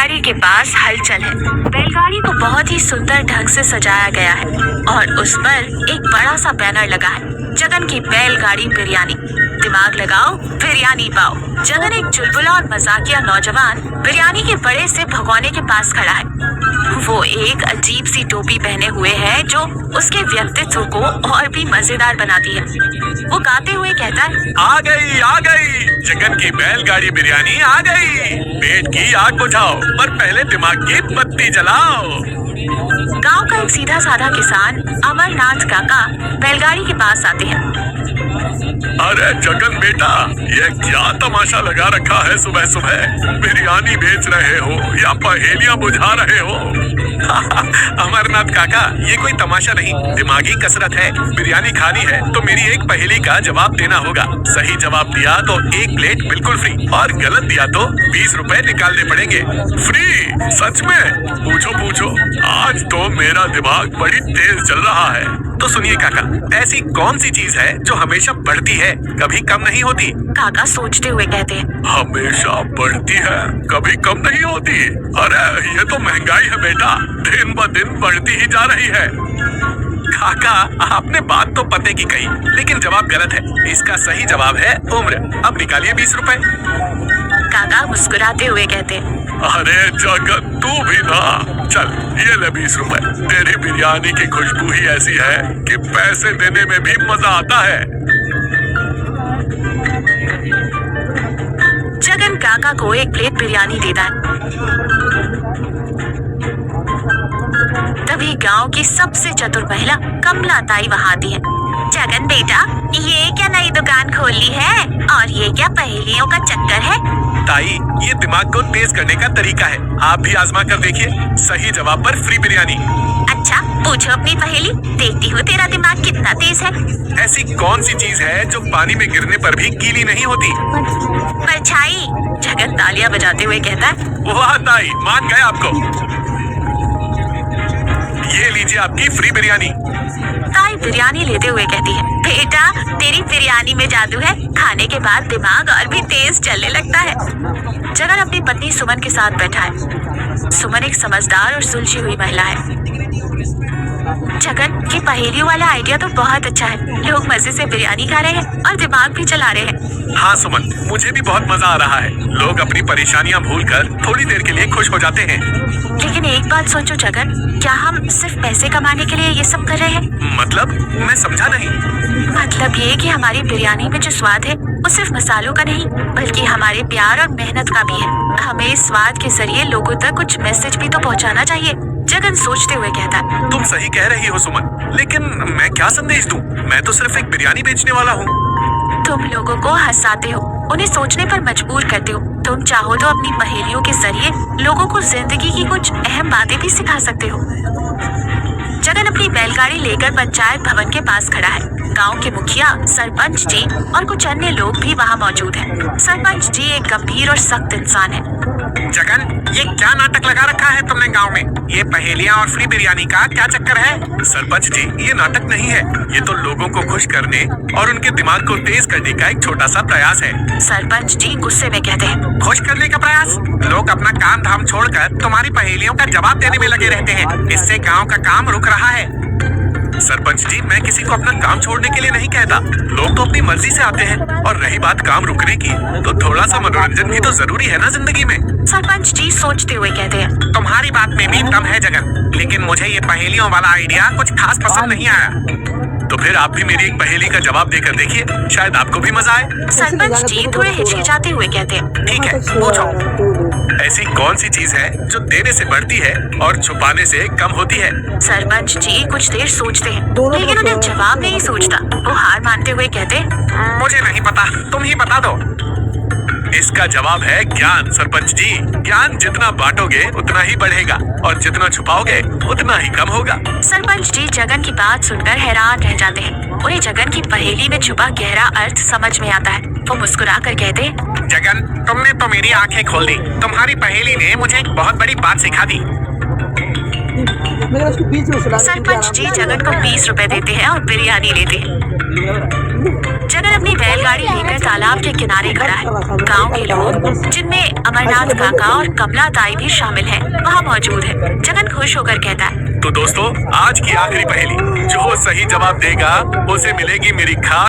बैलगाड़ी के पास हलचल है। बैलगाड़ी को बहुत ही सुंदर ढंग से सजाया गया है और उस पर एक बड़ा सा बैनर लगा है, जगन की बैलगाड़ी बिरयानी, दिमाग लगाओ बिरयानी पाओ। जगन एक चुलबुला और मजाकिया नौजवान बिरयानी के बड़े से भगोने के पास खड़ा है। वो एक अजीब सी टोपी पहने हुए है जो उसके व्यक्तित्व को और भी मजेदार बनाती है। वो गाते हुए कहता है, आ गई जगन की बैलगाड़ी बिरयानी आ गई। पेट की आग बुझाओ पर पहले दिमाग की बत्ती जलाओ। गांव का एक सीधा साधा किसान अमरनाथ काका बैलगाड़ी के पास आते हैं। अरे जगन बेटा, ये क्या तमाशा लगा रखा है सुबह सुबह? बिरयानी बेच रहे हो या पहेलियां बुझा रहे हो? अमरनाथ काका, ये कोई तमाशा नहीं, दिमागी कसरत है। बिरयानी खानी है तो मेरी एक पहेली का जवाब देना होगा। सही जवाब दिया तो एक प्लेट बिल्कुल फ्री और गलत दिया तो 20 रुपए निकालने पड़ेंगे। फ्री? सच में? पूछो। आज तो मेरा दिमाग बड़ी तेज चल रहा है। तो सुनिए काका, ऐसी कौन सी चीज है जो हमेशा बढ़ती है, कभी कम नहीं होती? काका सोचते हुए कहते हैं, हमेशा बढ़ती है, कभी कम नहीं होती? अरे ये तो महंगाई है बेटा, दिन ब दिन बढ़ती ही जा रही है। काका, आपने बात तो पते की कही, लेकिन जवाब गलत है। इसका सही जवाब है उम्र। अब निकालिए 20 रुपए। काका मुस्कुराते हुए कहते हैं, अरे जगन तू भी ना, चल ये ले 20 रुपए। तेरी बिरयानी की खुशबू ही ऐसी है कि पैसे देने में भी मजा आता है। जगन काका को एक प्लेट बिरयानी देता है। तभी गांव की सबसे चतुर महिला कमला ताई वहाँ आती है। जगन बेटा, ये क्या नई दुकान खोली है और ये क्या पहेलियों का चक्कर है? ताई, ये दिमाग को तेज करने का तरीका है, आप भी आजमा कर देखिए। सही जवाब पर फ्री बिरयानी। अच्छा, पूछो अपनी पहेली, देखती हूँ तेरा दिमाग कितना तेज है। ऐसी कौन सी चीज है जो पानी में गिरने पर भी गीली नहीं होती? परछाई। जगन तालियां बजाते हुए कहता है, वाह ताई, मान गए आपको। ये लीजिए आपकी फ्री बिरयानी। ताई बिरयानी लेते हुए कहती है, बेटा तेरी बिरयानी में जादू है, खाने के बाद दिमाग और भी तेज चलने लगता है। जगन अपनी पत्नी सुमन के साथ बैठा है। सुमन एक समझदार और सुलझी हुई महिला है। जगन की पहेलियों वाला आइडिया तो बहुत अच्छा है, लोग मजे से बिरयानी खा रहे हैं और दिमाग भी चला रहे हैं। हाँ सुमन, मुझे भी बहुत मजा आ रहा है। लोग अपनी परेशानियाँ भूलकर थोड़ी देर के लिए खुश हो जाते हैं। लेकिन एक बात सोचो जगन, क्या हम सिर्फ पैसे कमाने के लिए ये सब कर रहे हैं? मतलब? मैं समझा नहीं। मतलब ये कि हमारी बिरयानी में जो स्वाद है वो सिर्फ मसालों का नहीं, बल्कि हमारे प्यार और मेहनत का भी है। हमें इस स्वाद के जरिए लोगों तक कुछ मैसेज भी तो पहुंचाना चाहिए। जगन सोचते हुए कहता है, तुम सही कह रही हो सुमन, लेकिन मैं क्या संदेश दूं? मैं तो सिर्फ एक बिरयानी बेचने वाला हूँ। तुम लोगों को हंसाते हो, उन्हें सोचने पर मजबूर करते हो। तुम चाहो तो अपनी पहेलियों के जरिए लोगों को जिंदगी की कुछ अहम बातें भी सिखा सकते हो। जगन अपनी बैलगाड़ी लेकर पंचायत भवन के पास खड़ा है। गांव के मुखिया, सरपंच जी और कुछ अन्य लोग भी वहां मौजूद हैं। सरपंच जी एक गंभीर और सख्त इंसान है। जगन, ये क्या नाटक लगा रखा है तुमने गांव में? ये पहेलियां और फ्री बिरयानी का क्या चक्कर है? सरपंच जी, ये नाटक नहीं है, ये तो लोगों को खुश करने और उनके दिमाग को तेज करने का एक छोटा सा प्रयास है। सरपंच जी गुस्से में कहते हैं, खुश करने का प्रयास? लोग अपना काम धाम छोड़कर तुम्हारी पहेलियों का जवाब देने में लगे रहते हैं, इससे गाँव का काम रुक रहा है। सरपंच जी, मैं किसी को अपना काम छोड़ने के लिए नहीं कहता, लोग तो अपनी मर्जी से आते हैं। और रही बात काम रुकने की, तो थोड़ा सा मनोरंजन भी तो जरूरी है ना जिंदगी में। सरपंच जी सोचते हुए कहते हैं, तुम्हारी बात में भी दम है जगन, लेकिन मुझे ये पहेलियों वाला आइडिया कुछ खास पसंद नहीं आया। तो फिर आप भी मेरी एक पहेली का जवाब देकर देखिए, शायद आपको भी मजा आए। सरपंच जी थोड़े हिचकिचाते हुए कहते हैं, ठीक है, पूछो। ऐसी कौन सी चीज है जो देने से बढ़ती है और छुपाने से कम होती है? सरपंच जी कुछ देर सोचते हैं, लेकिन उन्हें जवाब नहीं सोचता। वो हार मानते हुए कहते, मुझे नहीं पता, तुम ही बता दो। इसका जवाब है ज्ञान। सरपंच जी, ज्ञान जितना बांटोगे उतना ही बढ़ेगा और जितना छुपाओगे उतना ही कम होगा। सरपंच जी जगन की बात सुनकर हैरान रह जाते हैं। उन्हें जगन की पहेली में छुपा गहरा अर्थ समझ में आता है। वो मुस्कुरा कर कहते, जगन, तुमने तो मेरी आंखें खोल दी। तुम्हारी पहेली ने मुझे एक बहुत बड़ी बात सिखा दी। सरपंच जी जगन को 20 रुपए देते हैं और बिरयानी लेते हैं। जगन अपनी बैलगाड़ी लेकर तालाब के किनारे खड़ा है। गांव के लोग, जिनमें अमरनाथ काका और कमला ताई भी शामिल हैं, वहाँ मौजूद है। जगन खुश होकर कहता है, तो दोस्तों, आज की आखिरी पहेली, जो सही जवाब देगा उसे मिलेगी मेरी खास